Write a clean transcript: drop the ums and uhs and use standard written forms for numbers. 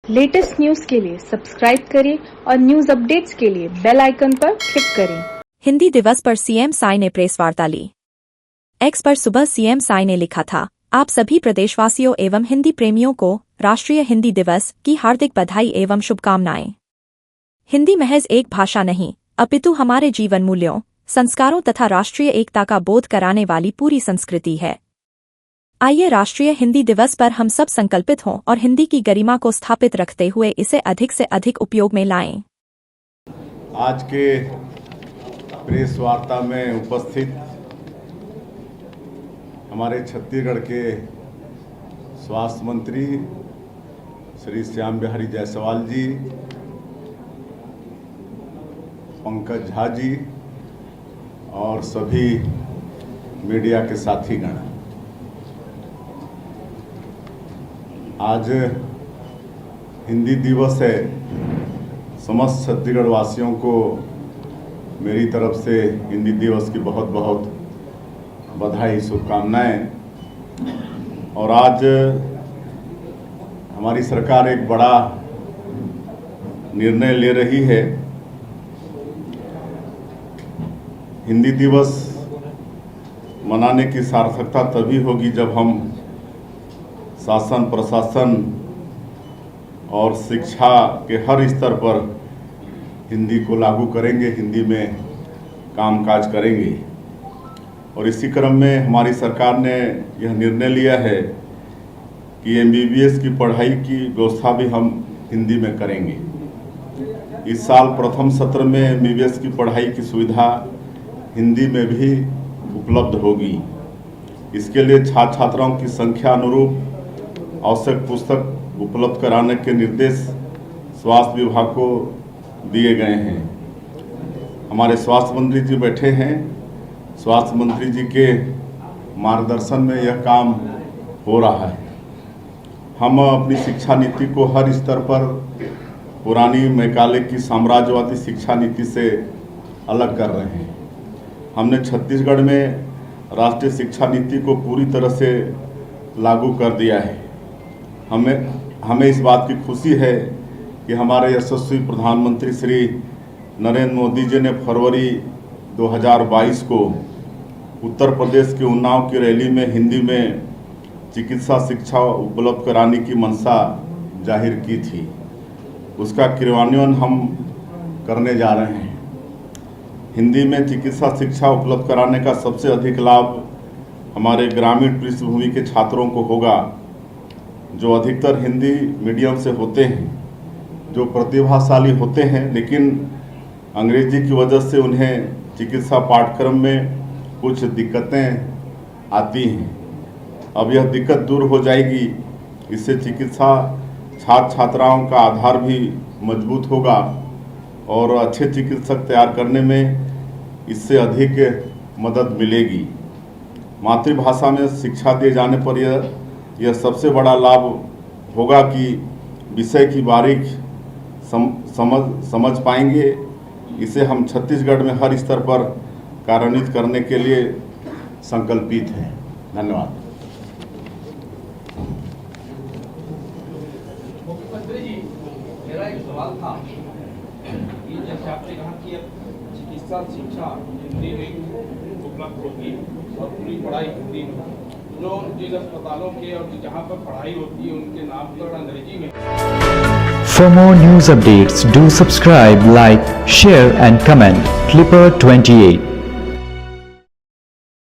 Latest news के लिए subscribe करें और न्यूज अपडेट्स के लिए बेल आइकन पर क्लिक करें। हिंदी दिवस पर सीएम साई ने प्रेस वार्ता ली। एक्स पर सुबह सीएम साई ने लिखा था, आप सभी प्रदेशवासियों एवं हिंदी प्रेमियों को राष्ट्रीय हिंदी दिवस की हार्दिक बधाई एवं शुभकामनाएं। हिंदी महज एक भाषा नहीं, अपितु हमारे जीवन मूल्यों, संस्कारों तथा राष्ट्रीय एकता का बोध कराने वाली पूरी संस्कृति है। आइए राष्ट्रीय हिंदी दिवस पर हम सब संकल्पित हों और हिंदी की गरिमा को स्थापित रखते हुए इसे अधिक से अधिक उपयोग में लाएं। आज के प्रेस वार्ता में उपस्थित हमारे छत्तीसगढ़ के स्वास्थ्य मंत्री श्री श्याम बिहारी जायसवाल जी, पंकज झा जी और सभी मीडिया के साथीगण, आज हिंदी दिवस है। समस्त छत्तीसगढ़ वासियों को मेरी तरफ से हिंदी दिवस की बहुत बहुत बधाई, शुभकामनाएं। और आज हमारी सरकार एक बड़ा निर्णय ले रही है। हिंदी दिवस मनाने की सार्थकता तभी होगी जब हम शासन, प्रशासन और शिक्षा के हर स्तर पर हिंदी को लागू करेंगे, हिंदी में कामकाज करेंगे। और इसी क्रम में हमारी सरकार ने यह निर्णय लिया है कि एमबीबीएस की पढ़ाई की व्यवस्था भी हम हिंदी में करेंगे। इस साल प्रथम सत्र में एमबीबीएस की पढ़ाई की सुविधा हिंदी में भी उपलब्ध होगी। इसके लिए छात्र छात्राओं की संख्या अनुरूप आवश्यक पुस्तक उपलब्ध कराने के निर्देश स्वास्थ्य विभाग को दिए गए हैं। हमारे स्वास्थ्य मंत्री जी बैठे हैं। स्वास्थ्य मंत्री जी के मार्गदर्शन में यह काम हो रहा है। हम अपनी शिक्षा नीति को हर स्तर पर पुरानी मैकाले की साम्राज्यवादी शिक्षा नीति से अलग कर रहे हैं। हमने छत्तीसगढ़ में राष्ट्रीय शिक्षा नीति को पूरी तरह से लागू कर दिया है। हमें इस बात की खुशी है कि हमारे यशस्वी प्रधानमंत्री श्री नरेंद्र मोदी जी ने फरवरी 2022 को उत्तर प्रदेश के उन्नाव की रैली में हिंदी में चिकित्सा शिक्षा उपलब्ध कराने की मंशा जाहिर की थी। उसका क्रियान्वयन हम करने जा रहे हैं। हिंदी में चिकित्सा शिक्षा उपलब्ध कराने का सबसे अधिक लाभ हमारे ग्रामीण पृष्ठभूमि के छात्रों को होगा, जो अधिकतर हिंदी मीडियम से होते हैं, जो प्रतिभाशाली होते हैं, लेकिन अंग्रेजी की वजह से उन्हें चिकित्सा पाठ्यक्रम में कुछ दिक्कतें आती हैं। अब यह दिक्कत दूर हो जाएगी। इससे चिकित्सा छात्र छात्राओं का आधार भी मजबूत होगा और अच्छे चिकित्सक तैयार करने में इससे अधिक मदद मिलेगी। मातृभाषा में शिक्षा दिए जाने पर यह सबसे बड़ा लाभ होगा कि विषय की बारीक समझ पाएंगे। इसे हम छत्तीसगढ़ में हर स्तर पर कार्यान्वित करने के लिए संकल्पित हैं। धन्यवाद। मुख्यमंत्री जी, मेरा एक सवाल था कि जैसे आपने कहा कि अब चिकित्सा शिक्षा हिंदी में उपलब्ध होगी और पूरी पढ़ाई हिंदी में, जो जिन अस्पतालों के और जहाँ पर पढ़ाई होती है उनके नाम पर अंग्रेजी में। For more news updates, do subscribe, like, share and comment. Clipper 28